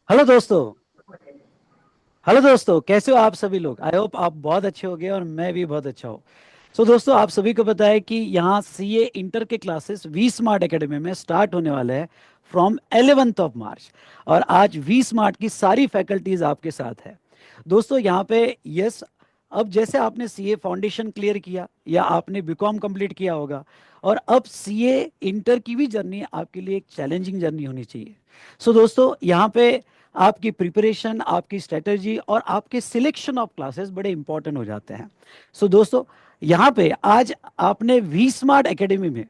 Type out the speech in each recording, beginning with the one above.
Hello दोस्तों। Hello दोस्तों, कैसे हो आप सभी लोग? आई होप आप बहुत अच्छे होंगे और मैं भी बहुत अच्छा हूँ। सो दोस्तों, आप सभी को पता है कि यहाँ सीए इंटर के क्लासेस वी स्मार्ट एकेडमी में स्टार्ट होने वाले हैं फ्रॉम 11 मार्च। और आज वी स्मार्ट की सारी फैकल्टीज आपके साथ है। दोस्तों यहाँ पे यस, अब जैसे आपने सीए फाउंडेशन क्लियर किया या आपने बीकॉम कंप्लीट किया होगा, और अब सीए इंटर की भी जर्नी आपके लिए एक चैलेंजिंग जर्नी होनी चाहिए। सो दोस्तों यहाँ पे आपकी प्रिपरेशन, आपकी स्ट्रेटजी और आपके सिलेक्शन ऑफ क्लासेस बड़े इंपॉर्टेंट हो जाते हैं। सो दोस्तों यहाँ पे आज आपने वी स्मार्ट एकेडमी में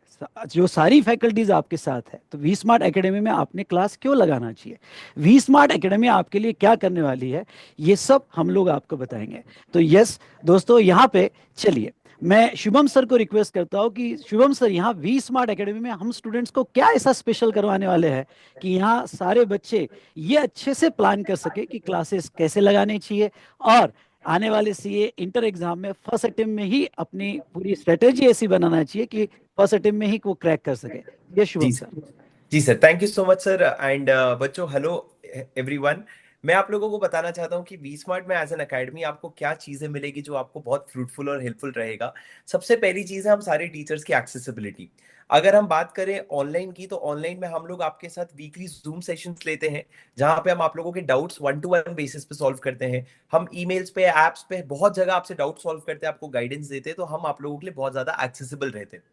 जो सारी फैकल्टीज आपके साथ है, तो वी स्मार्ट एकेडमी में आपने क्लास क्यों लगाना चाहिए, वी स्मार्ट एकेडमी आपके लिए क्या करने वाली है, ये सब हम लोग आपको बताएंगे। तो यस दोस्तों, यहाँ पे चलिए मैं शुभम सर को रिक्वेस्ट करता हूँ कि शुभम सर, यहाँ वी स्मार्ट एकेडमी में हम स्टूडेंट्स को क्या ऐसा स्पेशल करवाने वाले हैं कि यहाँ सारे बच्चे ये अच्छे से प्लान कर सके कि क्लासेस कैसे लगानी चाहिए, और आने वाले सीए इंटर एग्जाम में फर्स्ट अटेम्प्ट में ही अपनी पूरी स्ट्रेटेजी ऐसी बनाना चाहिए कि फर्स्ट अटेम्प्ट में ही वो क्रैक कर सके। ये जी शुभम सर। सर। जी sir, thank you so much sir. And बच्चों, हेलो एवरीवन। मैं आप लोगों को बताना चाहता हूँ कि वी स्मार्ट में एज एन अकेडमी आपको क्या चीजें मिलेगी जो आपको बहुत फ्रूटफुल और हेल्पफुल रहेगा। सबसे पहली चीज है हम सारे टीचर्स की एक्सेसिबिलिटी। अगर हम बात करें ऑनलाइन की, तो ऑनलाइन में हम लोग आपके साथ वीकली जूम सेशंस लेते हैं, जहां पे हम आप लोगों के doubts one two one basis पे सॉल्व करते हैं। हम ईमेल्स पे, एप्स पे बहुत जगह आपसे डाउट सॉल्व करते हैं, आपको गाइडेंस देते हैं, तो हम आप लोगों के लिए बहुत ज्यादा एक्सेसिबल रहते हैं।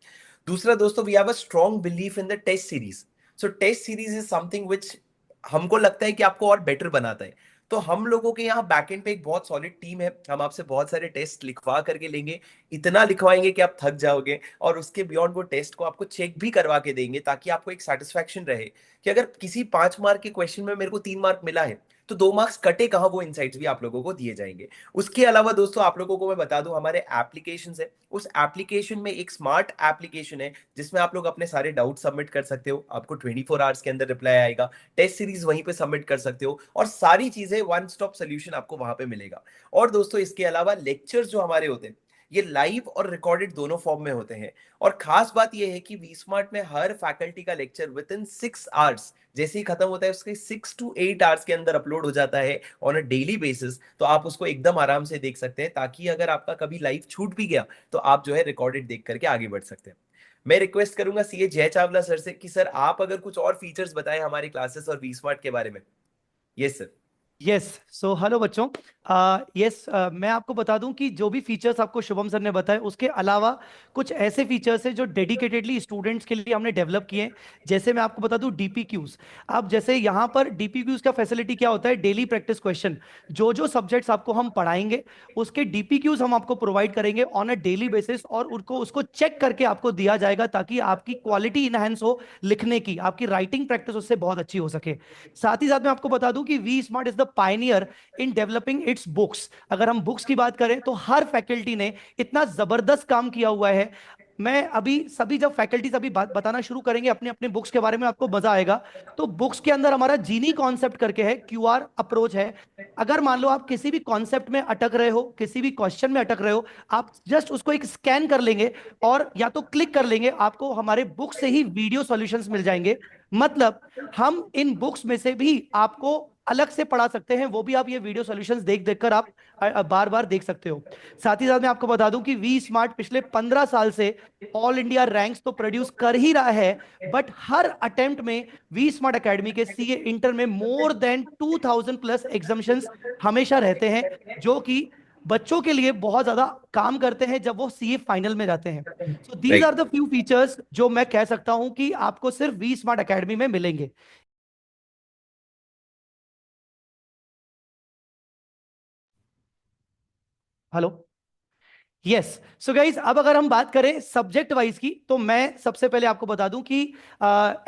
दूसरा दोस्तों, we have a strong belief in the test series. So test series is something which हमको लगता है कि आपको और बेटर बनाता है। तो हम लोगों के यहाँ बैकएंड पे एक बहुत सॉलिड टीम है, हम आपसे बहुत सारे टेस्ट लिखवा करके लेंगे। इतना लिखवाएंगे कि आप थक जाओगे, और उसके बियॉन्ड वो टेस्ट को आपको चेक भी करवा के देंगे, ताकि आपको एक सेटिस्फेक्शन रहे कि अगर किसी 5 मार्क के क्वेश्चन में मेरे को 3 मार्क मिला है, तो 2 मार्क्स कटे कहाँ, वो इनसाइट्स भी आप लोगों को दिए जाएंगे। उसके अलावा दोस्तों, आप लोगों को मैं बता दूं, हमारे एप्लीकेशन है। उस एप्लीकेशन में एक स्मार्ट एप्लीकेशन है, जिसमें आप लोग अपने सारे डाउट सबमिट कर सकते हो, आपको 24 आवर्स के अंदर रिप्लाई आएगा। टेस्ट सीरीज वहीं पे सबमिट कर सकते हो, और सारी चीजें वन स्टॉप सोल्यूशन आपको वहां पे मिलेगा। और दोस्तों, इसके अलावा लेक्चर्स जो हमारे होते हैं, ये लाइव और रिकॉर्डेड दोनों फॉर्म में होते हैं। और खास बात यह है कि वी स्मार्ट में हर फैकल्टी का लेक्चर विद इन 6 आवर्स जैसे ही खत्म होता है, उसके 6 to 8 आवर्स के अंदर अपलोड हो जाता है ऑन अ डेली बेसिस। तो आप उसको एकदम आराम से देख सकते हैं, ताकि अगर आपका कभी लाइव छूट भी गया, तो आप जो है रिकॉर्डेड देख करके आगे बढ़ सकते हैं। मैं रिक्वेस्ट करूंगा सीए जय चावला सर से कि सर आप अगर कुछ और फीचर्स बताएं हमारी क्लासेस और वी स्मार्ट के बारे में। Yes sir. Yes. So hello बच्चों। यस, मैं आपको बता दूं कि जो भी फीचर्स आपको शुभम सर ने बताए, उसके अलावा कुछ ऐसे फीचर्स हैं जो डेडिकेटेडली स्टूडेंट्स के लिए हमने डेवलप किए हैं। जैसे मैं आपको बता दूं डीपीक्यूज। अब जैसे यहाँ पर डीपीक्यूज का फैसिलिटी क्या होता है, डेली प्रैक्टिस क्वेश्चन। जो जो सब्जेक्ट्स आपको हम पढ़ाएंगे, उसके डीपीक्यूज हम आपको प्रोवाइड करेंगे ऑन अ डेली बेसिस, और उनको उसको चेक करके आपको दिया जाएगा, ताकि आपकी क्वालिटी इनहेंस हो लिखने की, आपकी राइटिंग प्रैक्टिस उससे बहुत अच्छी हो सके। साथ ही साथ मैं आपको बता दूं कि V Smart is the pioneer in developing its books. अगर हम बुक्स की बात करें, तो हर फैकल्टी ने इतना जबरदस्त काम किया हुआ है। मैं अभी सभी जब फैकल्टीज अभी बात बताना शुरू करेंगे अपने अपने बुक्स के बारे में, आपको मजा आएगा। तो बुक्स के अंदर हमारा जीनी कॉन्सेप्ट करके है, क्यूआर अप्रोच है। अगर मान लो आप किसी भी कॉन्सेप्ट में अटक रहे हो, किसी भी क्वेश्चन में अटक रहे हो, आप जस्ट उसको एक स्कैन कर लेंगे और या तो क्लिक कर लेंगे, आपको हमारे बुक से ही वीडियो सॉल्यूशंस मिल जाएंगे। मतलब हम इन बुक्स में से भी आपको अलग से पढ़ा सकते हैं, वो भी आप ये वीडियो सॉल्यूशंस देख देखकर आप बार बार देख सकते हो। साथ ही साथ मैं आपको बता दूं कि वी स्मार्ट पिछले 15 साल से ऑल इंडिया रैंक्स तो प्रोड्यूस कर ही रहा है, बट हर अटेम्प्ट में वी स्मार्ट एकेडमी के सीए इंटर में मोर देन 2000+ एग्जामिशंस हमेशा रहते हैं, जो कि बच्चों के लिए बहुत ज्यादा काम करते हैं जब वो सीए फाइनल में जाते हैं। So these are right. The few features जो मैं कह सकता हूं कि आपको सिर्फ वी स्मार्ट एकेडमी में मिलेंगे। हेलो। यस। सो गाइज, अब अगर हम बात करें सब्जेक्ट वाइज की, तो मैं सबसे पहले आपको बता दूं कि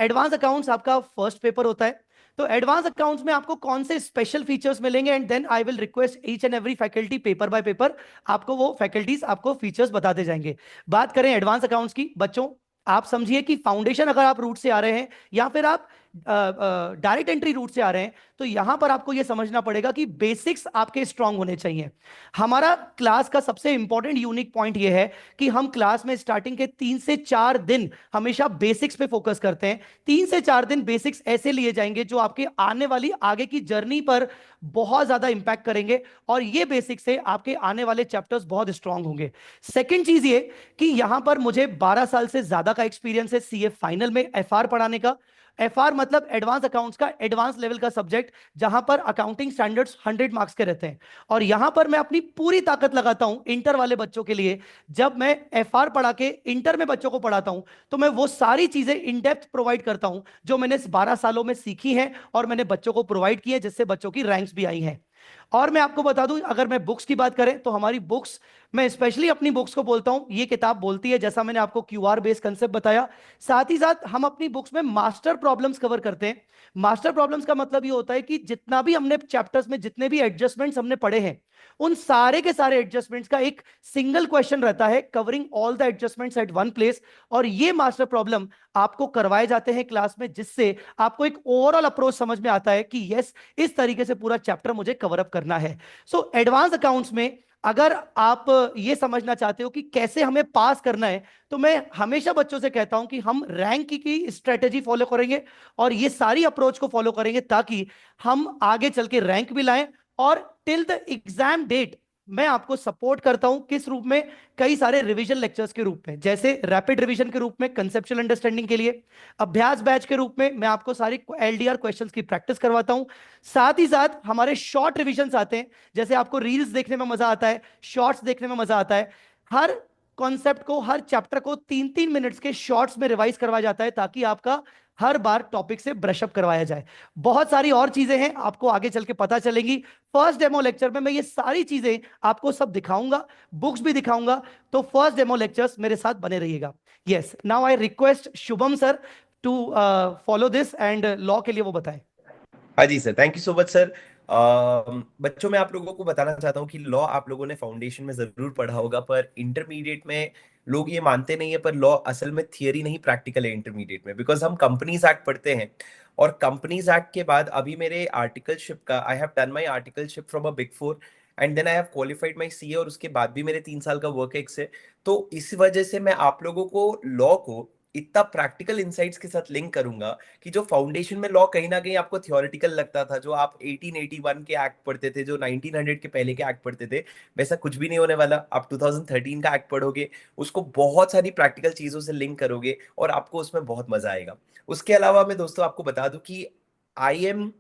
एडवांस अकाउंट्स आपका फर्स्ट पेपर होता है। तो एडवांस अकाउंट्स में आपको कौन से स्पेशल फीचर्स मिलेंगे, and then I will request each and every faculty paper by paper, आपको वो फैकल्टीज आपको फीचर्स बताते जाएंगे। बात करें एडवांस अकाउंट्स की, बच्चों आप समझिए कि फाउंडेशन अगर आप रूट से आ रहे हैं, या फिर आप डायरेक्ट एंट्री रूट से आ रहे हैं, तो यहां पर आपको यह समझना पड़ेगा कि बेसिक्स आपके स्ट्रांग होने चाहिए। हमारा क्लास का सबसे इंपॉर्टेंट यूनिक पॉइंट यह है कि हम क्लास में स्टार्टिंग के 3 से 4 दिन हमेशा बेसिक्स पे फोकस करते हैं। 3 से 4 दिन बेसिक्स ऐसे लिए जाएंगे जो आपके आने वाली आगे की जर्नी पर बहुत ज्यादा इंपैक्ट करेंगे, और ये बेसिक्स से आपके आने वाले चैप्टर्स बहुत स्ट्रांग होंगे। सेकेंड चीज ये कि यहां पर मुझे 12 साल से ज्यादा का एक्सपीरियंस है सीए फाइनल में एफआर पढ़ाने का। एफआर मतलब एडवांस अकाउंट्स का एडवांस लेवल का सब्जेक्ट, जहां पर अकाउंटिंग स्टैंडर्ड्स 100 मार्क्स के रहते हैं। और यहां पर मैं अपनी पूरी ताकत लगाता हूं इंटर वाले बच्चों के लिए। जब मैं एफआर पढ़ा के इंटर में बच्चों को पढ़ाता हूं, तो मैं वो सारी चीजें इन डेप्थ प्रोवाइड करता हूं जो मैंने इस 12 सालों में सीखी हैं और मैंने बच्चों को प्रोवाइड की है, जिससे बच्चों की रैंक्स भी आई हैं। और मैं आपको बता दूं, अगर मैं बुक्स की बात करें तो हमारी बुक्स, मैं स्पेशली अपनी बुक्स को बोलता हूं, ये किताब बोलती है, जैसा मैंने आपको क्यूआर बेस्ड कंसेप्ट बताया। साथ ही साथ हम अपनी बुक्स में मास्टर प्रॉब्लम्स कवर करते हैं। मास्टर प्रॉब्लम्स का मतलब ये होता है कि जितना भी हमने चैप्टर्स में जितने भी एडजस्टमेंट्स हमने पढ़े हैं, उन सारे के सारे एडजस्टमेंट्स का एक सिंगल क्वेश्चन रहता है, covering all the adjustments at one place. और ये मास्टर प्रॉब्लम आपको करवाए जाते हैं क्लास में, जिससे आपको एक ओवरऑल अप्रोच समझ में आता है कि यस, इस तरीके से पूरा चैप्टर मुझे कवर अप करना है। सो एडवांस अकाउंट्स में अगर आप ये समझना चाहते हो कि कैसे हमें पास करना है, तो मैं हमेशा बच्चों से कहता हूं कि हम रैंक की स्ट्रेटेजी फॉलो करेंगे और ये सारी अप्रोच को फॉलो करेंगे, ताकि हम आगे चल के रैंक भी लाएं। और टिल द एग्जाम डेट मैं आपको सपोर्ट करता हूं किस रूप में? कई सारे रिवीजन लेक्चर्स के रूप में, जैसे रैपिड रिवीजन के रूप में कंसेप्चुअल अंडरस्टैंडिंग के लिए, अभ्यास बैच के रूप में मैं आपको सारी एलडीआर क्वेश्चंस की प्रैक्टिस करवाता हूं। साथ ही साथ हमारे शॉर्ट रिवीजन आते हैं, जैसे आपको रील्स देखने में मजा आता है, शॉर्ट्स देखने में मजा आता है। हर कॉन्सेप्ट को, हर चैप्टर को 3-3 मिनट्स के शॉर्ट्स में रिवाइज करवाया जाता है, ताकि आपका हर बार टॉपिक से ब्रशअप करवाया जाए। बहुत सारी और चीजें हैं, आपको आगे चल के पता चलेंगी। फर्स्ट डेमो लेक्चर में मैं ये सारी चीजें आपको सब दिखाऊंगा, बुक्स भी दिखाऊंगा। तो फर्स्ट डेमो लेक्चर्स मेरे साथ बने रहिएगा। Yes, now I request Shubham sir to follow this and law के लिए वो बताएं। हाँ जी sir, thank you so much sir. बच्चों, मैं आप लोगों को बताना चाहता हूँ कि लॉ आप लोगों ने फाउंडेशन में जरूर पढ़ा होगा, पर इंटरमीडिएट में लोग ये मानते नहीं है, पर लॉ असल में थियरी नहीं प्रैक्टिकल है इंटरमीडिएट में, बिकॉज हम कंपनीज एक्ट पढ़ते हैं। और कंपनीज एक्ट के बाद अभी मेरे आर्टिकलशिप का, I have done my articleship from a big four, and then I have qualified my CA, और उसके बाद भी मेरे 3 साल का वर्क एक्स है। तो इस वजह से मैं आप लोगों को लॉ को इतना प्रैक्टिकल इंसाइट्स के साथ लिंक करूंगा कि जो फाउंडेशन में लॉ कहीं ना कहीं आपको थियोरेटिकल लगता था, जो आप 1881 के एक्ट पढ़ते थे, जो 1900 के पहले के एक्ट पढ़ते थे, वैसा कुछ भी नहीं होने वाला। आप 2013 का एक्ट पढ़ोगे, उसको बहुत सारी प्रैक्टिकल चीजों से लिंक करोगे, और आपको उसमें बहुत मजा आएगा। उसके अलावा मैं दोस्तों आपको बता दूं कि I am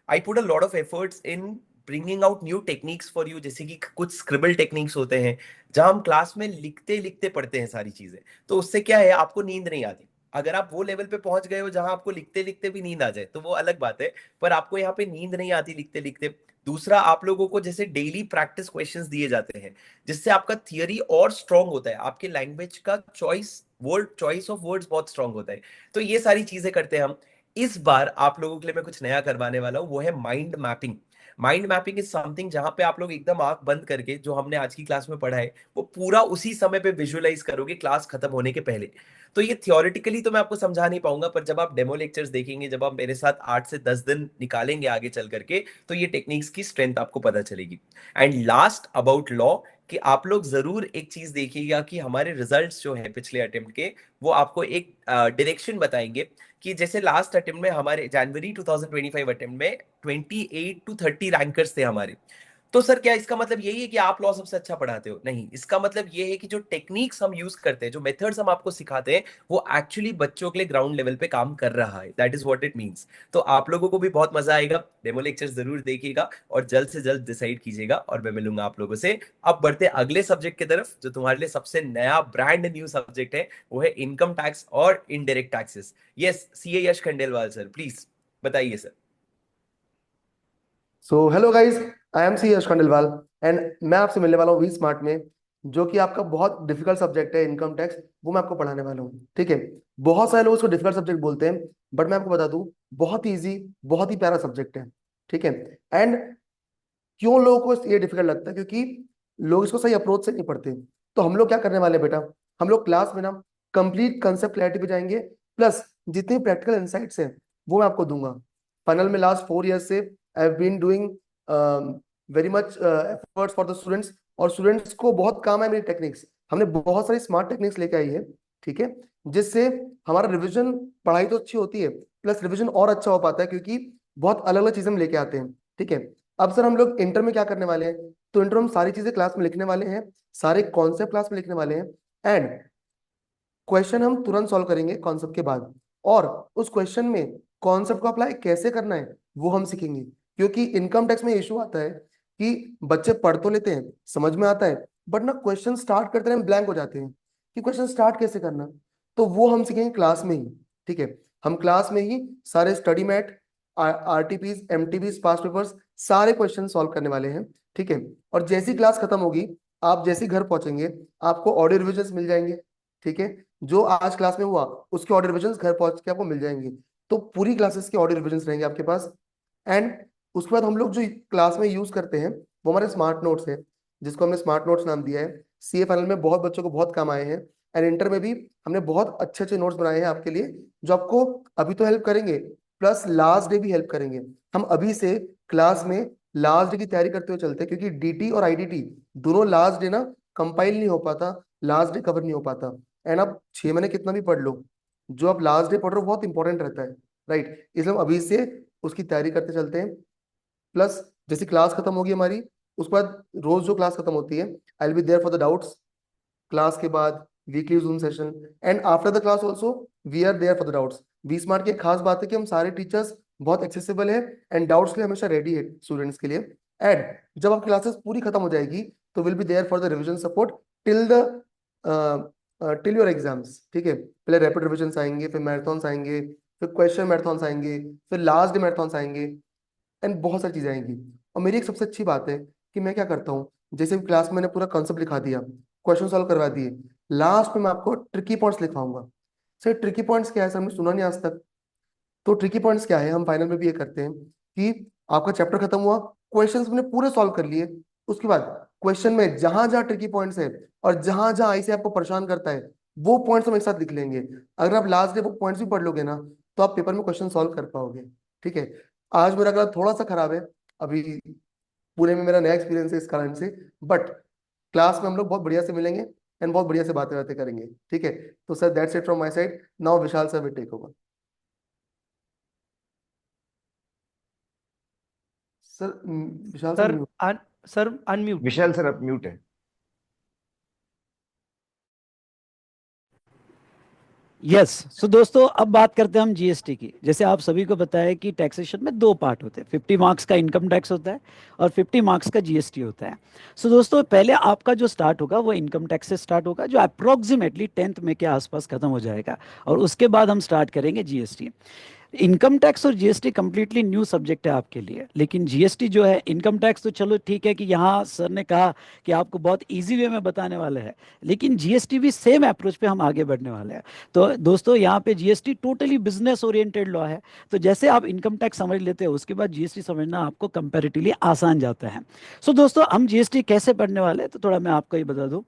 I put a lot of efforts in bringing out new techniques for you, जैसे कि कुछ स्क्रिबल टेक्निक्स होते हैं, जहां हम क्लास में लिखते लिखते पढ़ते हैं सारी चीजें। तो उससे क्या है, आपको नींद नहीं आती। अगर आप वो लेवल पे पहुंच गए हो जहां आपको लिखते लिखते भी नींद आ जाए, तो वो अलग बात है, पर आपको यहाँ पे नींद नहीं आती लिखते लिखते। दूसरा, आप लोगों को जैसे डेली प्रैक्टिस क्वेश्चंस दिए जाते हैं, जिससे आपका थियरी और स्ट्रांग होता है, आपके लैंग्वेज का चॉइस ऑफ वर्ड्स बहुत स्ट्रांग होता है। तो ये सारी चीजें करते हैं हम। इस बार आप लोगों के लिए मैं कुछ नया करवाने वाला हूँ, वो है mind mapping. Mind mapping is something जहां पे आप लोग एकदम आंख बंद करके जो हमने आज की क्लास में पढ़ा है, वो पूरा उसी समय पे विजुअलाइज करोगे क्लास खत्म होने के पहले। तो ये थियोरेटिकली तो मैं आपको समझा नहीं पाऊंगा, पर जब आप डेमो लेक्चर्स देखेंगे, जब आप मेरे साथ 8 से 10 दिन निकालेंगे आगे चल करके, तो ये टेक्निक्स की स्ट्रेंथ आपको पता चलेगी। एंड लास्ट अबाउट लॉ, कि आप लोग जरूर एक चीज देखिएगा कि हमारे रिजल्ट्स जो है पिछले अटेम्प्ट के, वो आपको एक डायरेक्शन बताएंगे। कि जैसे लास्ट अटेम्प्ट में, हमारे जनवरी 2025 अटेम्प्ट में 28 to 30 रैंकर्स थे हमारे। तो सर क्या इसका मतलब यही है कि आप लॉ सबसे अच्छा पढ़ाते हो? नहीं, इसका मतलब ये है कि जो टेक्निक्स हम यूज करते हैं, जो मेथड्स हम आपको सिखाते हैं, वो एक्चुअली बच्चों के लिए ग्राउंड लेवल पे काम कर रहा है। That is what it means. तो आप लोगों को भी बहुत मजा आएगा, डेमो लेक्चर जरूर देखिएगा, और जल्द से जल्द डिसाइड कीजिएगा, और मैं मिलूंगा आप लोगों से। अब बढ़ते अगले सब्जेक्ट की तरफ, जो तुम्हारे लिए सबसे नया ब्रांड न्यू सब्जेक्ट है, वो है इनकम टैक्स और indirect taxes. Yes, CA Yash Khandelwal sir, please बताइए सर। So hello guys, I am C Yash Khandelwal and मैं आपसे मिलने वाला हूँ वी स्मार्ट में, जो कि आपका बहुत डिफिकल्ट सब्जेक्ट है इनकम टैक्स। वो मैं आपको पढ़ाने वाला हूँ, ठीक है। बहुत सारे लोग उसको डिफिकल्ट सब्जेक्ट बोलते हैं, बट मैं आपको बता दूं, बहुत इजी, बहुत ही प्यारा सब्जेक्ट है, ठीक है। एंड क्यों लोगों को ये डिफिकल्ट लगता है? क्योंकि लोग इसको सही अप्रोच से नहीं पढ़ते। तो हम लोग क्या करने वाले हैं बेटा, हम लोग क्लास में ना कंप्लीट कंसेप्ट क्लैरिटी पे जाएंगे, प्लस जितनी प्रैक्टिकल इंसाइट्स हैं वो मैं आपको दूंगा। फाइनल में लास्ट 4 ईयर से I have been doing very much efforts for the students, और स्टूडेंट्स को बहुत काम है मेरी टेक्निक्स। हमने बहुत सारी स्मार्ट टेक्निक्स लेके आई है, ठीक है, जिससे हमारा रिविजन, पढ़ाई तो अच्छी होती है, प्लस रिविजन और अच्छा हो पाता है, क्योंकि बहुत अलग अलग चीजें हम लेके आते हैं, ठीक है। अब सर हम लोग इंटर में क्या करने वाले हैं, तो इंटर में हम सारी चीजें क्लास में लिखने वाले हैं, सारे कॉन्सेप्ट क्लास में लिखने वाले हैं, एंड क्वेश्चन हम तुरंत सॉल्व करेंगे कॉन्सेप्ट के बाद, और उस क्वेश्चन में कॉन्सेप्ट को अप्लाई कैसे करना है वो हम सीखेंगे। क्योंकि इनकम टैक्स में इशू आता है कि बच्चे पढ़ तो लेते हैं, समझ में आता है, बट ना क्वेश्चन स्टार्ट करते हैं ब्लैंक हो जाते हैं कि क्वेश्चन स्टार्ट कैसे करना। तो वो हम सीखेंगे क्लास में ही, ठीक है। हम क्लास में ही सारे study mat, RTPs, MTPs, past papers, सारे क्वेश्चन सॉल्व करने वाले हैं, ठीक है। और जैसी क्लास खत्म होगी, आप जैसे घर पहुंचेंगे, आपको ऑडियो रिविजन मिल जाएंगे, ठीक है। जो आज क्लास में हुआ उसके ऑडियो रिविजन घर पहुंच के आपको मिल जाएंगे। तो पूरी क्लासेस के ऑडियो रिविजन रहेंगे आपके पास। एंड उसके बाद हम लोग जो क्लास में यूज करते हैं वो हमारे स्मार्ट नोट्स है, जिसको हमने स्मार्ट नोट्स नाम दिया है। सीए फाइनल में बहुत बच्चों को बहुत काम आए हैं, एंड इंटर में भी हमने बहुत अच्छे अच्छे नोट्स बनाए हैं आपके लिए, जो आपको अभी तो हेल्प करेंगे, प्लस लास्ट डे भी हेल्प करेंगे। हम अभी से क्लास में लास्ट डे की तैयारी करते हुए चलते हैं, क्योंकि डीटी और आईडीटी दोनों लास्ट डे ना कंपाइल नहीं हो पाता, लास्ट डे कवर नहीं हो पाता। एंड आप 6 महीने कितना भी पढ़ लो, जो आप लास्ट डे पढ़ रहे हो बहुत इंपॉर्टेंट रहता है, राइट। इसलिए हम अभी से उसकी तैयारी करते चलते हैं। प्लस जैसे क्लास खत्म होगी हमारी, उसके बाद रोज जो क्लास खत्म होती है, I will be there for the doubts. Class के बाद weekly Zoom session, and after the class also we are there for the doubts. V Smart की एक खास बात है कि हम सारे टीचर्स बहुत एक्सेसिबल है, एंड डाउट्स के लिए हमेशा रेडी है स्टूडेंट्स के लिए। एंड जब आप क्लासेस पूरी खत्म हो जाएगी, तो will be there for the revision support till the till your exams, ठीक है। पहले रैपिड रिविजन आएंगे, फिर मैराथन्स आएंगे, फिर क्वेश्चन मैराथन्स आएंगे, फिर लास्ट डे मैराथन्स आएंगे, एंड बहुत सारी चीजें आएंगी। और मेरी एक सबसे अच्छी बात है कि मैं क्या करता हूँ, जैसे क्लास में मैंने पूरा कॉन्सेप्ट लिखा दिया, क्वेश्चन सॉल्व करवा दिए, लास्ट में मैं आपको ट्रिकी पॉइंट्स लिखवाऊंगा। सर ट्रिकी पॉइंट्स क्या है, सर हमने सुना नहीं आज तक। तो ट्रिकी पॉइंट्स क्या है, हम फाइनल में भी ये करते हैं कि आपका चैप्टर खत्म हुआ, क्वेश्चंस हमने पूरे सॉल्व कर लिए, उसके बाद क्वेश्चन में जहां जहां ट्रिकी पॉइंट्स है और जहां जहां आई से आपको परेशान करता है, वो पॉइंट्स हम एक साथ लिख लेंगे। अगर आप लास्ट डे वो पॉइंट्स भी पढ़ लोगे ना, तो आप पेपर में क्वेश्चन सॉल्व कर पाओगे, ठीक है। आज मेरा गला थोड़ा सा खराब है, अभी पुणे में मेरा नया एक्सपीरियंस है इस कारण से, बट क्लास में हम लोग बहुत बढ़िया से मिलेंगे, एंड बहुत बढ़िया से बातें बातें करेंगे, ठीक है। तो sir that's it from my side, now Vishal sir will take over. Sir Vishal sir sir mute. Sir unmute. Vishal sir अब म्यूट है। यस सो दोस्तों अब बात करते हैं हम जीएसटी की। जैसे आप सभी को पता है कि टैक्सेशन में दो पार्ट होते हैं, 50 मार्क्स का इनकम टैक्स होता है और 50 मार्क्स का जीएसटी होता है। सो दोस्तों पहले आपका जो स्टार्ट होगा वो इनकम टैक्स से स्टार्ट होगा, जो अप्रोक्सीमेटली 10th में के आसपास खत्म हो जाएगा, और उसके बाद हम स्टार्ट करेंगे जीएसटी। इनकम टैक्स और जीएसटी कंप्लीटली न्यू सब्जेक्ट है आपके लिए, लेकिन जीएसटी जो है, इनकम टैक्स तो चलो ठीक है कि यहाँ सर ने कहा कि आपको बहुत इजी वे में बताने वाले हैं, लेकिन जीएसटी भी सेम अप्रोच पे हम आगे बढ़ने वाले हैं। तो दोस्तों यहाँ पे GST totally business oriented law है। तो जैसे आप इनकम टैक्स समझ लेते हो, उसके बाद जीएसटी समझना आपको कंपैरेटिवली आसान जाता है। सो दोस्तों हम जीएसटी कैसे पढ़ने वाले हैं, तो थोड़ा मैं आपको ये बता दूं।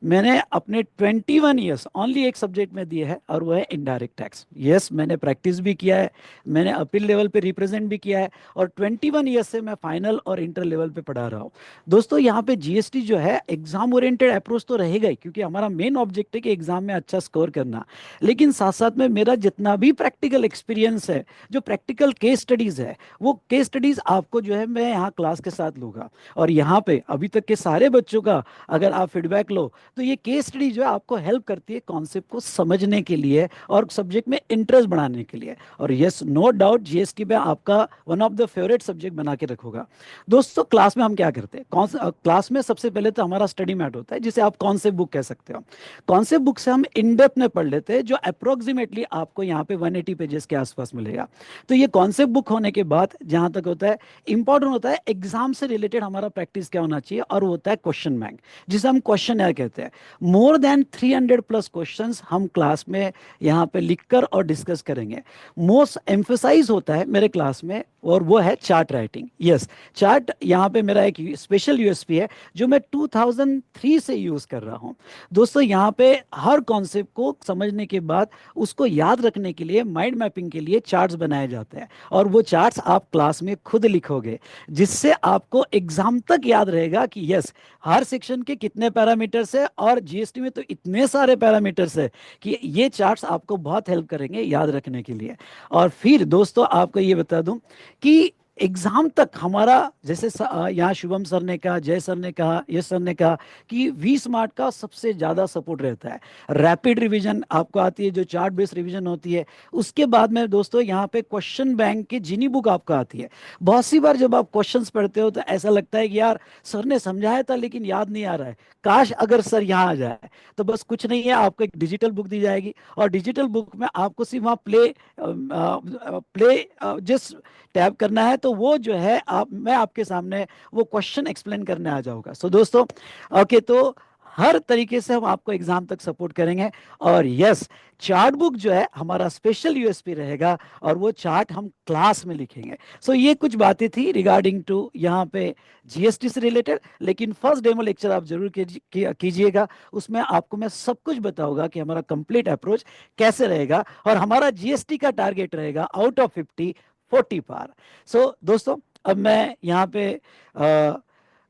मैंने अपने 21 ईयर्स ओनली एक सब्जेक्ट में दिए हैं, और वो है इनडायरेक्ट टैक्स। यस मैंने प्रैक्टिस भी किया है, मैंने अपील लेवल पे रिप्रेजेंट भी किया है, और 21 ईयर्स से मैं फाइनल और इंटर लेवल पे पढ़ा रहा हूँ। दोस्तों यहाँ पे जीएसटी जो है एग्जाम ओरिएंटेड अप्रोच तो रहेगा ही, क्योंकि हमारा मेन ऑब्जेक्ट है कि एग्जाम में अच्छा स्कोर करना, लेकिन साथ साथ में मेरा जितना भी प्रैक्टिकल एक्सपीरियंस है, जो प्रैक्टिकल केस स्टडीज है, वो केस स्टडीज आपको जो है मैं यहाँ क्लास के साथ लूंगा। और यहाँ पे अभी तक के सारे बच्चों का अगर आप फीडबैक लो, तो ये केस स्टडी जो है आपको हेल्प करती है कॉन्सेप्ट को समझने के लिए और सब्जेक्ट में इंटरेस्ट बढ़ाने के लिए। और यस नो डाउट जीएसटी में आपका one of the favourite subject बना के रखूंगा। दोस्तों क्लास में हम क्या करते हैं, क्लास में सबसे पहले तो हमारा स्टडी मैट होता है, जिसे आप कॉन्सेप्ट बुक कह सकते हो। कॉन्सेप्ट बुक से हम इन डेप्थ में पढ़ लेते हैं, जो अप्रोक्सीमेटली आपको यहाँ पे 180 पेजेस के आसपास मिलेगा। तो ये कॉन्सेप्ट बुक होने के बाद जहां तक होता है, इंपॉर्टेंट होता है एग्जाम से रिलेटेड हमारा प्रैक्टिस क्या होना चाहिए, और वो होता है क्वेश्चन बैंक, जिसे हम क्वेश्चन कहते हैं। है। मोर देन 300 प्लस क्वेश्चंस हम क्लास में यहाँ पे लिखकर और डिस्कस करेंगे। मोस्ट एम्फेसाइज होता है मेरे क्लास में, और वो है चार्ट राइटिंग। यस, चार्ट यहाँ पे मेरा एक स्पेशल यूएसपी है जो मैं 2003 से यूज कर रहा हूँ। दोस्तों यहाँ पे हर कॉन्सेप्ट को समझने के बाद उसको याद रखने के लिए, माइंड मैपिंग के लिए चार्ट्स बनाए जाते हैं, और वो चार्ट्स आप क्लास में खुद लिखोगे, जिससे आपको एग्जाम तक याद रहेगा कि यस, हर सेक्शन के कितने पैरामीटर्स है, और जीएसटी में तो इतने सारे पैरामीटर्स है कि ये चार्ट्स आपको बहुत हेल्प करेंगे याद रखने के लिए। और फिर दोस्तों आपको ये बता दूं कि एग्जाम तक हमारा, जैसे यहाँ शुभम सर ने कहा, जय सर ने कहा, यश सर ने कहा कि वी स्मार्ट का सबसे ज्यादा सपोर्ट रहता है। रैपिड रिवीजन आपको आती है, जो चार्ट बेस्ड रिवीजन होती है। उसके बाद में दोस्तों यहाँ पे क्वेश्चन बैंक की जिनी बुक आपको आती है। बहुत सी बार जब आप क्वेश्चंस पढ़ते हो तो ऐसा लगता है कि यार सर ने समझाया था लेकिन याद नहीं आ रहा है, काश अगर सर यहाँ आ जाए। तो बस कुछ नहीं है, आपको एक डिजिटल बुक दी जाएगी, और डिजिटल बुक में आपको सिर्फ वहाँ प्ले जिस टैब करना है, तो वो जो है आप, मैं आपके सामने वो क्वेश्चन एक्सप्लेन करने आ जाऊंगा। सो दोस्तों, ओके, तो हर तरीके से हम आपको एग्जाम तक सपोर्ट करेंगे। और यस, चार्ट बुक जो है हमारा स्पेशल यूएसपी रहेगा, और वो चार्ट हम क्लास में लिखेंगे। सो ये कुछ बातें थी रिगार्डिंग टू यहाँ पे जीएसटी से रिलेटेड। लेकिन फर्स्ट डेमो लेक्चर आप जरूर कीजिएगा, उसमें आपको मैं सब कुछ बताऊंगा कि हमारा कंप्लीट अप्रोच कैसे रहेगा, और हमारा जीएसटी का टारगेट रहेगा आउट ऑफ 50 40 पार। सो दोस्तों, अब मैं यहाँ पे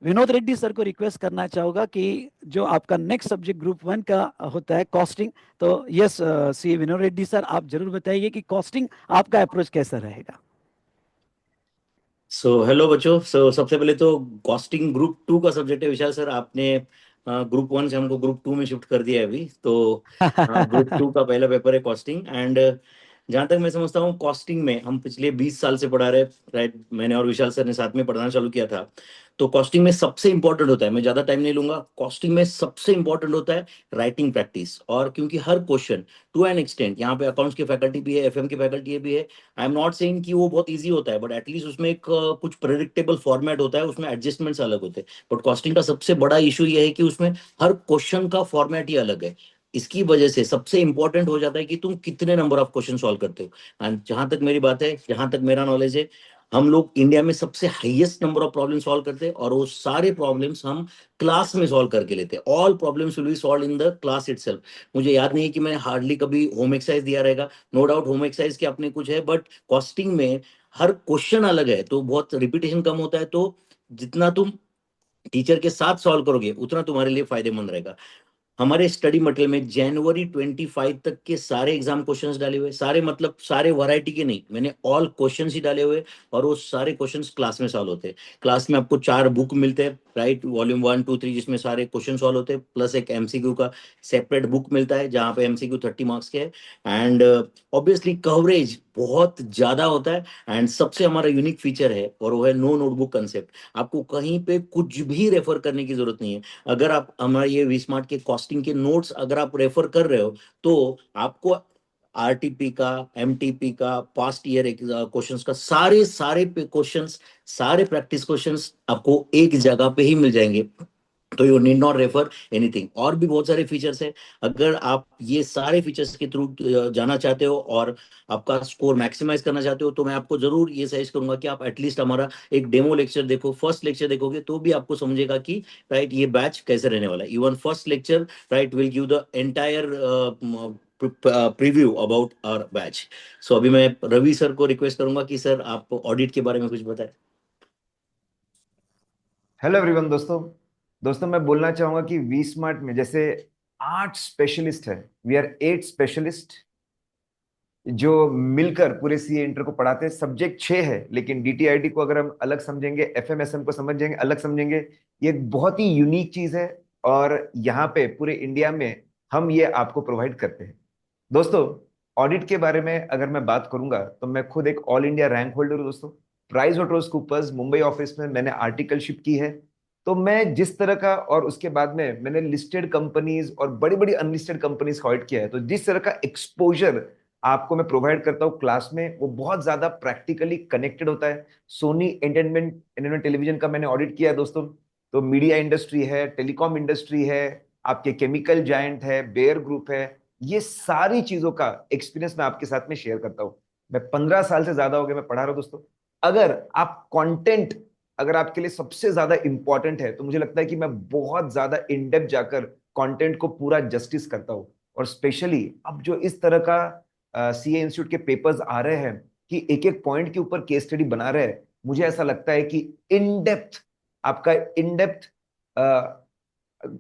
विनोद रेड्डी सर को रिक्वेस्ट करना चाहूंगा कि जो आपका नेक्स्ट सब्जेक्ट ग्रुप 1 का होता है कॉस्टिंग, तो यस, सी विनोद रेड्डी सर, आप जरूर बताइए कि कॉस्टिंग आपका अप्रोच कैसा रहेगा। हेलो बच्चों। सबसे पहले तो कॉस्टिंग ग्रुप 2 का सब्जेक्ट है विशाल सर। आपने ग्रुप 1 से हमको ग्रुप 2 में शिफ्ट कर दिया है अभी, तो ग्रुप 2 का पहला पेपर है कॉस्टिंग। एंड जहां तक मैं समझता हूँ, कॉस्टिंग में हम पिछले 20 साल से पढ़ा रहे, राइट। मैंने और विशाल सर ने साथ में पढ़ाना चालू किया था। तो कॉस्टिंग में सबसे इंपॉर्टेंट होता है, मैं ज्यादा टाइम नहीं लूंगा, कॉस्टिंग में सबसे इंपॉर्टेंट होता है राइटिंग प्रैक्टिस। और क्योंकि हर क्वेश्चन टू एन एक्सटेंट, यहाँ पे अकाउंट्स की फैकल्टी भी है, एफएम की फैकल्टी भी है। आई एम नॉट सेइंग कि वो बहुत इजी होता है, बट एटलीस्ट उसमें एक कुछ प्रेडिक्टेबल फॉर्मेट होता है, उसमें एडजस्टमेंट्स अलग होते हैं। बट कॉस्टिंग का सबसे बड़ा इशू ये है कि उसमें हर क्वेश्चन का फॉर्मेट ही अलग है। इसकी वजह से सबसे इंपॉर्टेंट हो जाता है कि तुम कितने नंबर ऑफ क्वेश्चन सॉल्व करते हो। एंड जहां तक मेरी बात है, जहां तक मेरा नॉलेज है, हम लोग इंडिया में सबसे highest number of problem solve करते हैं, और वो सारे प्रॉब्लम्स हम क्लास में सॉल्व करके लेते हैं। All problems will be solve in the class itself. मुझे याद नहीं है कि मैंने हार्डली कभी होम एक्सरसाइज दिया रहेगा। नो डाउट होम एक्सरसाइज के अपने कुछ है, बट कॉस्टिंग में हर क्वेश्चन अलग है, तो बहुत रिपीटेशन कम होता है। तो जितना तुम टीचर के साथ सॉल्व करोगे उतना तुम्हारे लिए फायदेमंद रहेगा। हमारे स्टडी मटेरियल में जनवरी 25 तक के सारे एग्जाम क्वेश्चंस डाले हुए, सारे मतलब सारे वैरायटी के नहीं, मैंने ऑल क्वेश्चंस ही डाले हुए, और वो सारे क्वेश्चंस क्लास में सॉल्व होते हैं। क्लास में आपको 4 बुक मिलते हैं, राइट, वॉल्यूम 1 2 3, जिसमें सारे क्वेश्चन सॉल्व होते हैं, प्लस एक एमसीक्यू का सेपरेट बुक मिलता है जहाँ पे एमसीक्यू 30 मार्क्स के है। एंड ऑब्वियसली कवरेज बहुत ज्यादा होता है। एंड सबसे हमारा यूनिक फीचर है, और वो है नो नोटबुक कंसेप्ट। आपको कहीं पे कुछ भी रेफर करने की जरूरत नहीं है। अगर आप हमारे ये वी स्मार्ट के कॉस्टिंग के नोट्स अगर आप रेफर कर रहे हो, तो आपको आरटीपी का, एमटीपी का, पास्ट ईयर क्वेश्चंस का, सारे सारे क्वेश्चंस, सारे प्रैक्टिस क्वेश्चंस आपको एक जगह पे ही मिल जाएंगे। तो you need not refer anything. और भी बहुत सारे फीचर्स हैं। अगर आप ये सारे फीचर्स के थ्रू जाना चाहते हो और आपका स्कोर मैक्सिमाइज करना चाहते हो, तो मैं आपको जरूर ये सजेस्ट करूंगा कि आप एटलीस्ट हमारा एक डेमो लेक्चर देखो। फर्स्ट लेक्चर देखोगे तो भी आपको समझेगा कि राइट ये बैच कैसे रहने वाला है। Even first lecture right will give the entire preview about our batch. So अभी मैं रवि सर को रिक्वेस्ट करूंगा कि सर आप ऑडिट के बारे में कुछ बताएं। Hello everyone. दोस्तों मैं बोलना चाहूंगा कि वी स्मार्ट में जैसे 8 स्पेशलिस्ट है, वी आर 8 स्पेशलिस्ट जो मिलकर पूरे सीए इंटर को पढ़ाते हैं। सब्जेक्ट 6 है, लेकिन डीटीआईटी को अगर हम अलग समझेंगे, एफएमएसएम को समझेंगे अलग समझेंगे, ये एक बहुत ही यूनिक चीज है। और यहाँ पे पूरे इंडिया में हम ये आपको प्रोवाइड करते हैं। दोस्तों, ऑडिट के बारे में अगर मैं बात करूंगा तो मैं खुद एक ऑल इंडिया रैंक होल्डर हूँ दोस्तों। Price Waterhouse Coopers Mumbai office में मैंने आर्टिकलशिप की है। तो मैं जिस तरह का, और उसके बाद में मैंने लिस्टेड कंपनीज और बड़ी बड़ी अनलिस्टेड कंपनीज का ऑडिट किया है, तो जिस तरह का एक्सपोजर आपको मैं प्रोवाइड करता हूँ क्लास में, वो बहुत ज्यादा प्रैक्टिकली कनेक्टेड होता है। सोनी एंटरटेनमेंट टेलीविजन का मैंने ऑडिट किया है दोस्तों। तो मीडिया इंडस्ट्री है, टेलीकॉम इंडस्ट्री है, आपके केमिकल जायंट है, बेयर ग्रुप है, ये सारी चीजों का एक्सपीरियंस मैं आपके साथ में शेयर करता हूँ। मैं 15 साल से ज्यादा हो गया मैं पढ़ा रहा हूँ दोस्तों। अगर आप कंटेंट अगर आपके लिए सबसे ज्यादा इंपॉर्टेंट है तो मुझे लगता है कि मैं बहुत ज्यादा इन डेप्थ जाकर कंटेंट को पूरा जस्टिस करता हूँ। और स्पेशली अब जो इस तरह का सीए इंस्टीट्यूट के पेपर्स आ रहे हैं कि एक एक पॉइंट के ऊपर केस स्टडी बना रहे हैं, मुझे ऐसा लगता है कि इन डेप्थ आपका इन डेप्थ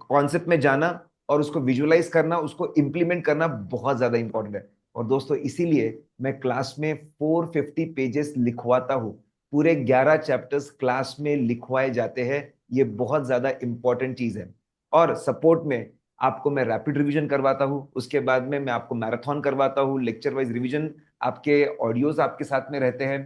कॉन्सेप्ट में जाना और उसको विजुअलाइज करना, उसको इंप्लीमेंट करना बहुत ज्यादा इंपॉर्टेंट है। और दोस्तों इसीलिए मैं क्लास में 450 पेजेस लिखवाता हूँ। पूरे 11 चैप्टर्स क्लास में लिखवाए जाते हैं। ये बहुत ज्यादा इंपॉर्टेंट चीज है। और सपोर्ट में आपको मैं रैपिड रिवीजन करवाता हूँ, उसके बाद में मैं आपको मैराथन करवाता हूँ, लेक्चर वाइज रिवीजन, आपके ऑडियोज आपके साथ में रहते हैं।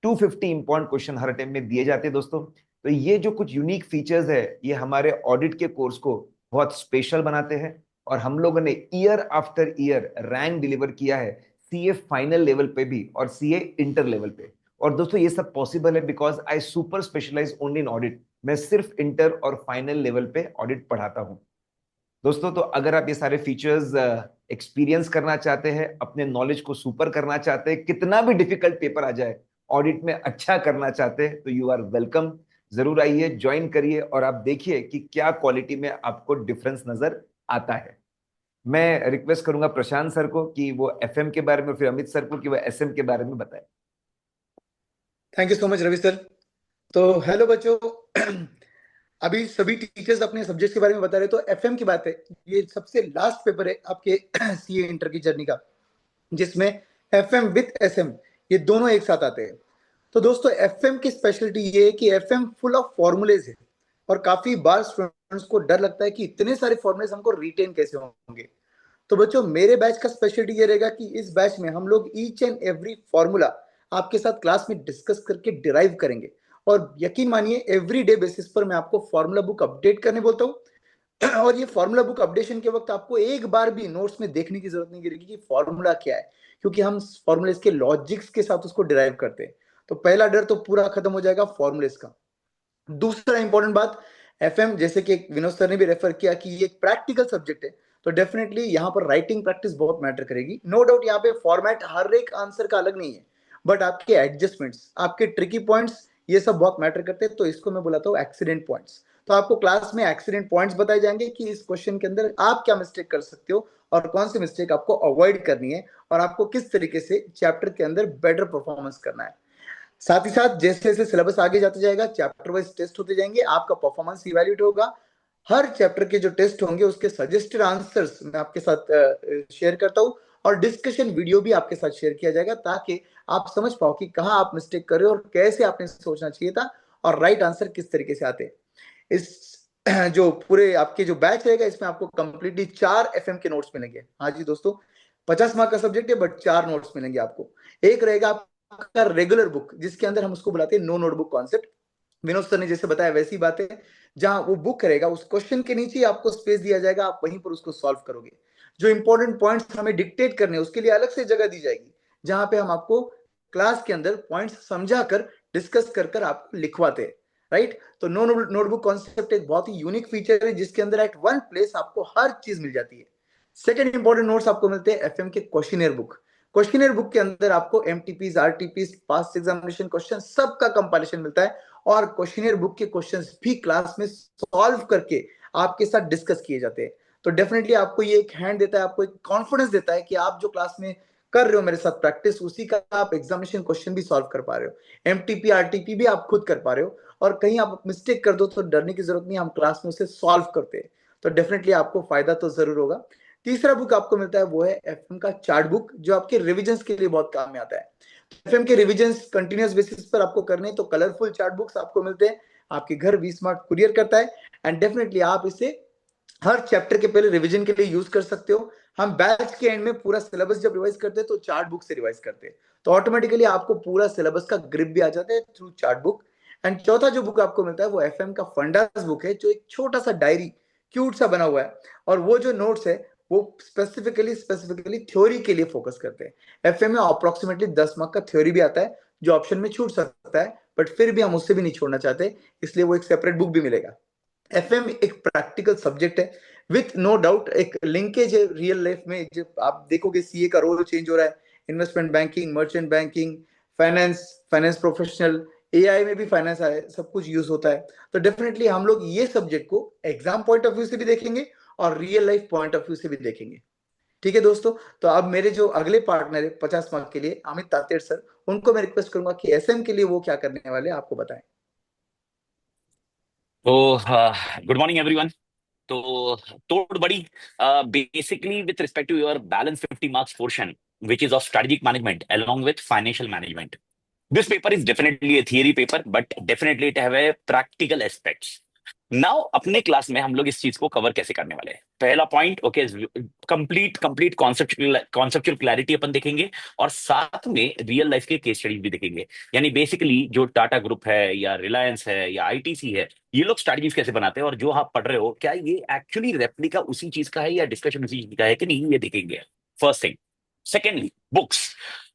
250 इंपॉर्टेंट क्वेश्चन हर टाइम में दिए जाते हैं दोस्तों। तो ये जो कुछ यूनिक फीचर्स है ये हमारे ऑडिट के कोर्स को बहुत स्पेशल बनाते हैं। और हम लोगों ने year after year rank deliver किया है सीए फाइनल लेवल पे भी और सीए इंटर लेवल पे। और दोस्तों ये सब पॉसिबल है because I super specialise only in audit. मैं सिर्फ इंटर और फाइनल लेवल पे ऑडिट पढ़ाता हूँ दोस्तों। तो अगर आप ये सारे फीचर्स एक्सपीरियंस करना चाहते हैं, अपने नॉलेज को सुपर करना चाहते हैं, कितना भी डिफिकल्ट पेपर आ जाए ऑडिट में अच्छा करना चाहते हैं, तो यू आर वेलकम। जरूर आइए, ज्वाइन करिए और आप देखिए कि क्या क्वालिटी में आपको डिफरेंस नजर आता है। मैं रिक्वेस्ट करूंगा प्रशांत सर को कि वो एफएम के बारे में और फिर अमित सर को कि वो एसएम के बारे में बताएं। Thank you so much Ravi sir. तो हेलो बच्चों, अभी सभी टीचर्स अपने सब्जेक्ट के बारे में बता रहे, तो एफएम की बात है। ये सबसे लास्ट पेपर है आपके सीए इंटर की जर्नी का, जिसमें एफएम विद एसएम ये दोनों एक साथ आते हैं। तो दोस्तों एफएम की स्पेशलिटी ये है कि एफएम फुल ऑफ फॉर्मूलेज है, और काफी बार स्टूडेंट्स को डर लगता है कि इतने सारे फॉर्मूलेज हमको रिटेन कैसे होंगे। तो बच्चों मेरे बैच का स्पेशलिटी ये रहेगा कि इस बैच में हम लोग ईच एंड एवरी फॉर्मूला आपके साथ क्लास में डिस्कस करके डिराइव करेंगे। और यकीन मानिए एवरी डे बेसिस पर मैं आपको फॉर्मूला बुक अपडेट करने बोलता हूँ। और ये फॉर्मूला बुक अपडेशन के वक्त आपको एक बार भी नोट्स में देखने की जरूरत नहीं गिरेगी कि फॉर्मूला क्या है, क्योंकि हम फॉर्मूले के लॉजिक्स के साथ उसको डिराइव करते हैं। तो पहला डर तो पूरा खत्म हो जाएगा फॉर्मूलेस का। दूसरा इंपॉर्टेंट बात, एफएम जैसे कि विनोद सर ने भी रेफर किया कि ये एक प्रैक्टिकल सब्जेक्ट है, तो डेफिनेटली यहाँ पर राइटिंग प्रैक्टिस बहुत मैटर करेगी। नो डाउट यहाँ पे फॉर्मेट हर एक आंसर का अलग नहीं है, बट आपके एडजस्टमेंट्स, आपके ट्रिकी पॉइंट्स, ये सब बहुत मैटर करते हैं। तो इसको मैं बुलाता हूँ एक्सीडेंट पॉइंट्स। तो आपको क्लास में एक्सीडेंट पॉइंट्स बताए जाएंगे कि इस क्वेश्चन के अंदर आप क्या मिस्टेक कर सकते हो और कौन सी मिस्टेक आपको अवॉइड करनी है, और आपको किस तरीके से चैप्टर के अंदर बेटर परफॉर्मेंस करना है। साथ ही साथ जैसे जैसे सिलेबस आगे जाते जाएगा, चैप्टर वाइज टेस्ट होते जाएंगे, आपका परफॉर्मेंस इवैल्यूएट होगा। हर चैप्टर के जो टेस्ट होंगे उसके सजेस्टेड आंसर्स मैं आपके साथ शेयर करता हूँ, और डिस्कशन वीडियो भी आपके साथ शेयर किया जाएगा, ताकि आप समझ पाओ कि कहाँ आप मिस्टेक कर रहे हो और कैसे आपने सोचना चाहिए था, और राइट आंसर किस तरीके से आते हैं। इस जो पूरे आपके जो बैच रहेगा इसमें आपको कंप्लीटली 4 एफएम के नोट्स मिलेंगे। हाँ जी दोस्तों, 50 मार्क का सब्जेक्ट है, बट 4 नोट्स मिलेंगे आपको। एक रहेगा आपका रेगुलर बुक, जिसके अंदर हम उसको बुलाते हैं no notebook concept. Vinod sir ने जैसे बताया वैसी बात है, जहां वो बुक रहेगा उस क्वेश्चन के नीचे आपको स्पेस दिया जाएगा, आप वहीं पर उसको सॉल्व करोगे। जो इंपॉर्टेंट पॉइंट्स हमें डिक्टेट करने हैं उसके लिए अलग से जगह दी जाएगी, जहां पे हम आपको क्लास के अंदर पॉइंट्स समझा कर डिस्कस कर कर आपको लिखवाते हैं। राइट, तो नो नोटबुक कॉन्सेप्ट एक बहुत ही यूनिक फीचर है, जिसके अंदर एट वन प्लेस आपको हर चीज मिल जाती है। सेकंड इंपॉर्टेंट नोट्स आपको मिलते हैं एफएम के क्वेश्चनियर बुक। क्वेश्चनियर बुक के अंदर आपको एमटीपीज, आरटीपीज, पास्ट एग्जामिनेशन क्वेश्चन सबका कंपाइलेशन मिलता है, और क्वेश्चनियर बुक के क्वेश्चंस भी क्लास में सॉल्व करके आपके साथ डिस्कस किए जाते हैं। तो डेफिनेटली आपको ये एक हैंड देता है, आपको एक कॉन्फिडेंस देता है कि आप जो क्लास में कर रहे हो मेरे साथ प्रैक्टिस, उसी का आप एग्जामिनेशन क्वेश्चन भी सॉल्व कर पा रहे हो, एमटीपी आरटीपी भी आप खुद कर पा रहे हो, और कहीं आप मिस्टेक कर दो तो डरने की जरूरत नहीं, हम क्लास में उसे सॉल्व करते हैं। तो डेफिनेटली आपको फायदा तो जरूर होगा। तीसरा बुक आपको मिलता है वो है एफएम का चार्ट बुक, जो आपके रिविजन्स के लिए बहुत काम में आता है। एफएम के रिविजन्स कंटिन्यूअस बेसिस पर आपको करने, तो कलरफुल चार्ट बुक्स आपको मिलते हैं, आपके घर वी स्मार्ट कुरियर करता है, एंड डेफिनेटली आप इसे हर चैप्टर के पहले रिवीजन के लिए यूज कर सकते हो। हम बैच के एंड में पूरा सिलेबस जब रिवाइज करते हैं तो चार्ट बुक से रिवाइज करते हैं, तो ऑटोमेटिकली आपको पूरा सिलेबस का ग्रिप भी आ जाता है थ्रू चार्ट बुक। एंड चौथा जो बुक आपको मिलता है वो एफएम का फंडास बुक है, जो एक छोटा सा डायरी क्यूट सा बना हुआ है, और वो जो नोट्स है वो स्पेसिफिकली थ्योरी के लिए फोकस करते हैं। एफएम में अप्रोक्सीमेटली 10 मार्क का थ्योरी भी आता है, जो ऑप्शन में छूट सकता है, बट फिर भी हम उससे भी नहीं छोड़ना चाहते, इसलिए वो एक सेपरेट बुक भी मिलेगा। एफएम एक प्रैक्टिकल सब्जेक्ट है, विथ नो डाउट एक लिंकेज है रियल लाइफ में। जब आप देखोगे सीए का रोल चेंज हो रहा है, investment banking, merchant banking, finance, finance professional, AI में भी फाइनेंस है, सब कुछ यूज होता है। तो डेफिनेटली हम लोग ये सब्जेक्ट को एग्जाम पॉइंट ऑफ व्यू से भी देखेंगे और real life point of view से भी देखेंगे। ठीक है दोस्तों, तो अब मेरे जो अगले पार्टनर है 50 मार्क के लिए, अमित तातेड़ सर, उनको मैं रिक्वेस्ट करूंगा कि एसएम के लिए वो क्या करने वाले हैं आपको बताएं। तो गुड मॉर्निंग एवरीवन। तो तोड़ बड़ी basically with respect to your balance 50 marks portion which is of strategic management along with financial management. This paper is definitely a theory paper, but definitely it have a practical aspects. Now अपने class में हम लोग इस चीज को cover कैसे करने वाले हैं? पहला point, okay, complete complete conceptual clarity अपन देखेंगे और साथ में रियल लाइफ के केस स्टडीज भी देखेंगे। यानी बेसिकली जो टाटा ग्रुप है या रिलायंस है या आईटीसी है, ये लोग स्ट्रैटेजीज कैसे बनाते हैं और जो आप पढ़ रहे हो क्या ये एक्चुअली रेप्लिका उसी चीज का है या डिस्कशन उसी चीज का है कि नहीं, ये देखेंगे फर्स्ट थिंग। Secondly, books.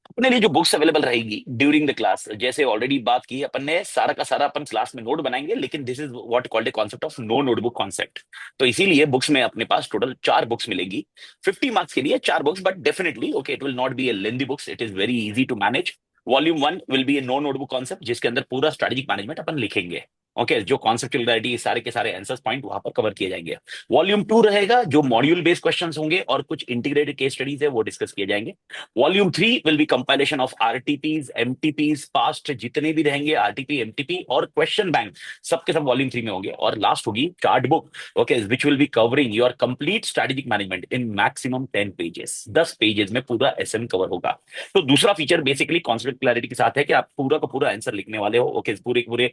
अपने लिए जो बुक्स अवेलेबल रहेगी ड्यूरिंग द क्लास, जैसे ऑलरेडी बात की अपन ने, सारा का सारा अपन क्लास में नोट बनाएंगे, लेकिन this is what called a concept of no notebook concept. तो इसीलिए बुक्स में अपने पास टोटल 4 बुक्स मिलेगी 50 मार्क्स के लिए, 4 books, but definitely okay it will not be a lengthy books, it is very easy to manage. Volume 1 will be a no notebook concept, जिसके अंदर पूरा स्ट्रेटेजिक मैनेजमेंट अपन लिखेंगे। ओके, जो कॉन्सेप्चुअल क्लैरिटी, सारे के सारे आंसर्स पॉइंट वहां पर कवर किए जाएंगे। वॉल्यूम 2 रहेगा, जो मॉड्यूल बेस्ड क्वेश्चंस होंगे और कुछ इंटीग्रेटेड केस स्टडीज है वो डिस्कस किए जाएंगे। Volume 3 will be compilation of RTPs, MTPs, past जितने भी रहेंगे आरटीपी, एमटीपी और क्वेश्चन बैंक, सबके सब वॉल्यूम 3 में होंगे। और लास्ट होगी chart book, okay, which will be covering your complete strategic management in maximum 10 pages. 10 pages में पूरा एसएम कवर होगा। तो दूसरा फीचर बेसिकली कॉन्सेप्ट क्लैरिटी के साथ है कि आप पूरा का पूरा आंसर लिखने वाले हो। ओके, पूरे पूरे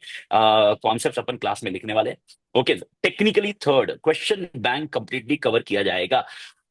कॉन्सेप्ट अपन क्लास में लिखने वाले। Okay, technically third, question bank completely cover किया जाएगा।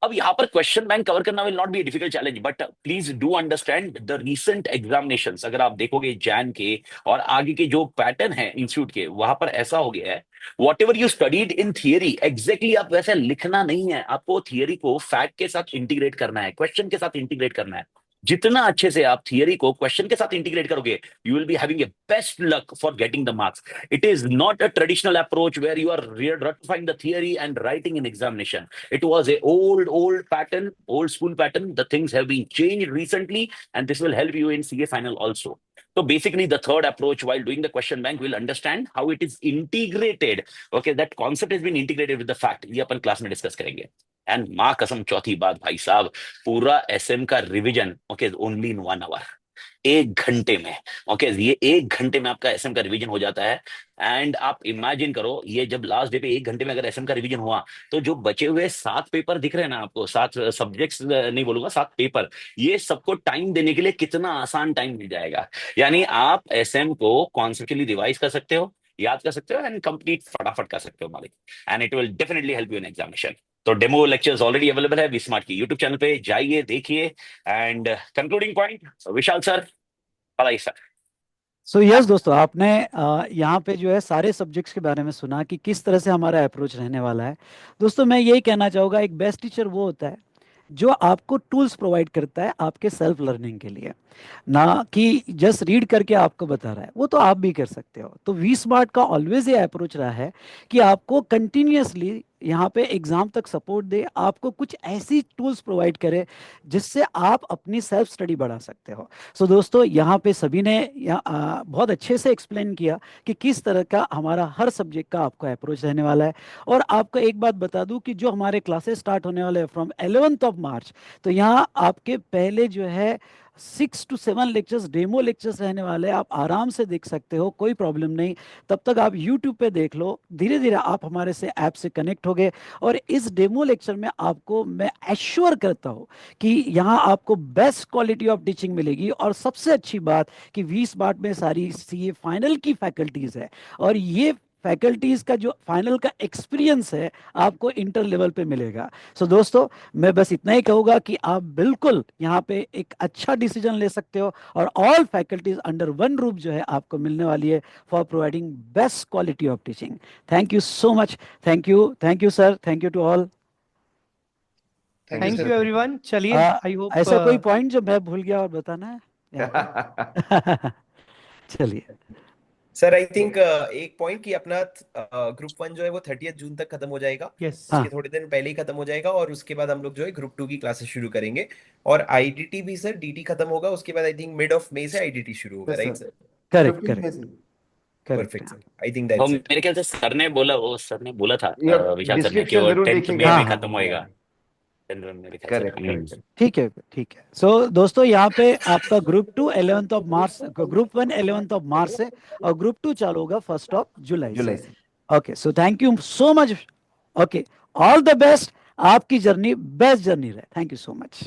अब यहाँ पर क्वेश्चन बैंक कवर करना will not be a difficult challenge, but please do understand the recent examinations. अगर आप देखोगे जैन के और आगे के जो पैटर्न है इंस्टीट्यूट के, वहां पर ऐसा हो गया है, what ever you studied in theory exactly आप वैसे लिखना नहीं है, आपको थियरी को फैक्ट के साथ इंटीग्रेट करना है, क्वेश्चन के साथ इंटीग्रेट करना है। जितना अच्छे से आप थियरी को क्वेश्चन के साथ इंटीग्रेट करोगे, you will be having a best luck for getting the marks. It is not a traditional approach where you are ratifying the theory and writing an examination. It was a old pattern, old school pattern. The things have been changed recently, and this will help you in CA final also. So basically, the third approach while doing the question bank will understand how it is integrated. Okay, that concept has been integrated with the fact. ये अपन class में discuss करेंगे। And माँ कसम चौथी बात भाई साहब, पूरा एसएम का revision okay only in 1 hour, 1 घंटे में। ओके, ये 1 घंटे में आपका एसएम का रिवीजन हो जाता है। एंड आप इमेजिन करो, ये जब लास्ट डे पे 1 घंटे में अगर एसएम का रिवीजन हुआ, तो जो बचे हुए 7 पेपर दिख रहे हैं ना आपको, 7 सब्जेक्ट्स नहीं बोलूंगा, 7 पेपर, ये सबको टाइम देने के लिए कितना आसान टाइम मिल जाएगा। यानी आप एसएम को कॉन्सेप्चुअली रिवाइज कर सकते हो, याद कर सकते हो एंड कंप्लीट फटाफट कर सकते हो मालिक, and it will definitely help you in examination. तो डेमो लेक्चर्स ऑलरेडी अवेलेबल है वीस्मार्ट की यूट्यूब चैनल पे, जाइए देखिए। And concluding point, Vishal sir, बताइए सर। सो यस दोस्तों, आपने यहाँ पे जो है सारे सब्जेक्ट्स के बारे में सुना कि किस तरह से हमारा अप्रोच रहने वाला है। दोस्तों मैं यही कहना चाहूँगा, एक बेस्ट टीचर वो होता है जो आपको टूल्स प्रोवाइड करता है आपके सेल्फ लर्निंग के लिए, ना कि जस्ट रीड करके आपको बता रहा है। वो तो आप भी कर सकते हो। तो वी स्मार्ट का ऑलवेज ये अप्रोच रहा है कि आपको कंटिन्यूअसली यहाँ पे एग्जाम तक सपोर्ट दे, आपको कुछ ऐसी टूल्स प्रोवाइड करे जिससे आप अपनी सेल्फ स्टडी बढ़ा सकते हो। सो दोस्तों, यहाँ पे सभी ने बहुत अच्छे से एक्सप्लेन किया कि किस तरह का हमारा हर सब्जेक्ट का आपको अप्रोच रहने वाला है। और आपको एक बात बता दूं कि जो हमारे क्लासेस स्टार्ट होने वाले हैं फ्रॉम 11th ऑफ मार्च, तो यहाँ आपके पहले जो है 6 to 7 लेक्चर्स डेमो लेक्चर्स रहने वाले हैं। आप आराम से देख सकते हो, कोई प्रॉब्लम नहीं। तब तक आप यूट्यूब पे देख लो, धीरे धीरे आप हमारे से ऐप से कनेक्ट हो गए। और इस डेमो लेक्चर में आपको मैं एश्योर करता हूँ कि यहाँ आपको बेस्ट क्वालिटी ऑफ टीचिंग मिलेगी। और सबसे अच्छी बात कि वी स्मार्ट में सारी सीए फाइनल की फैकल्टीज है, और ये फैकल्टीज का जो फाइनल का एक्सपीरियंस है आपको इंटर लेवल पे मिलेगा। सो दोस्तों, मैं बस इतना ही कहूँगा कि आप बिल्कुल यहाँ पे एक अच्छा डिसीजन ले सकते हो, और all faculties under one roof जो है आपको मिलने वाली है for providing best quality of teaching. Thank you so much. Thank you sir, thank you to all. Thank you thank sir. You everyone. चलिए, आई होप ऐसा कोई पॉइंट जो मैं भूल गया और बताना है यहाँ पे? चलिए। सर आई थिंक एक पॉइंट कि अपना ग्रुप 1 जो है वो 30 जून तक खत्म हो जाएगा, यस उसके हाँ थोड़े दिन पहले ही खत्म हो जाएगा, और उसके बाद हम लोग जो है ग्रुप 2 की क्लासेस शुरू करेंगे। और आईडीटी भी सर, डीटी खत्म होगा उसके बाद आई थिंक मिड ऑफ मई से आईडीटी शुरू होगा, yes right sir, sir? Correct 15 correct में से। Correct perfect sir, I think that's it. मेरे ख्याल से सर ने बोला था ये विशाल सर ने कि डिस्क्रिप्शन वो जरूर 10th देखिएगा। मई हाँ में हाँ खत्म होएगा। 10th में मेरे ख्याल से। Correct correct. ठीक है ठीक है। सो दोस्तों यहाँ पे आपका group 2 11th of March, group 1 11th of March से, और ग्रुप 2 चालू होगा 1 जुलाई से। जुलाई से। Okay, so thank you so much. Okay, all the best, आपकी जर्नी बेस्ट जर्नी रहे। Thank you so much.